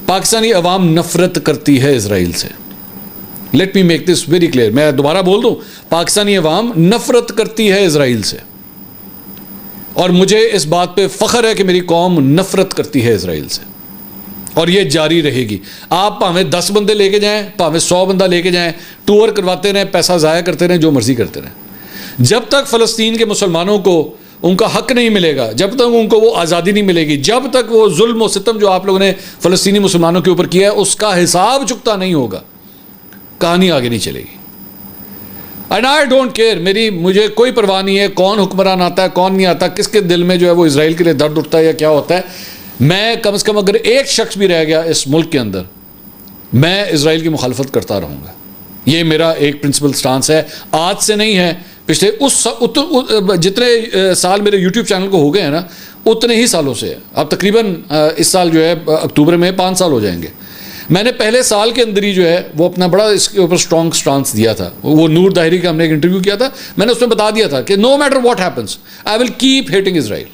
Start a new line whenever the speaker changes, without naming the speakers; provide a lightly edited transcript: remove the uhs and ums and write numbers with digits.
پاکستانی عوام نفرت کرتی ہے اسرائیل سے. Let me make this very clear. میں دوبارہ بول دوں, پاکستانی عوام نفرت کرتی ہے اسرائیل سے, اور مجھے اس بات پہ فخر ہے کہ میری قوم نفرت کرتی ہے اسرائیل سے, اور یہ جاری رہے گی. آپ پاویں 10 بندے لے کے جائیں, پاویں 100 بندہ لے کے جائیں, ٹور کرواتے رہیں, پیسہ ضائع کرتے رہیں, جو مرضی کرتے رہیں. جب تک فلسطین کے مسلمانوں کو ان کا حق نہیں ملے گا, جب تک ان کو وہ آزادی نہیں ملے گی, جب تک وہ ظلم و ستم جو آپ لوگوں نے فلسطینی مسلمانوں کے اوپر کیا ہے اس کا حساب چکتا نہیں ہوگا, کہانی آگے نہیں چلے گی. اینڈ آئی ڈونٹ کیئر, مجھے کوئی پرواہ نہیں ہے کون حکمران آتا ہے کون نہیں آتا, کس کے دل میں جو ہے وہ اسرائیل کے لیے درد اٹھتا ہے یا کیا ہوتا ہے. میں کم از کم اگر ایک شخص بھی رہ گیا اس ملک کے اندر, میں اسرائیل کی مخالفت کرتا رہوں گا. یہ میرا ایک پرنسپل سٹانس ہے, آج سے نہیں ہے, پچھلے جتنے سال میرے یوٹیوب چینل کو ہو گئے ہیں نا, اتنے ہی سالوں سے ہے. اب تقریباً اس سال جو ہے اکتوبر میں 5 سال ہو جائیں گے. میں نے پہلے سال کے اندر ہی جو ہے وہ اپنا بڑا اس کے اوپر اسٹرانگ سٹانس دیا تھا. وہ نور داہری کا ہم نے ایک انٹرویو کیا تھا, میں نے اس میں بتا دیا تھا کہ no matter what happens I will keep hating Israel.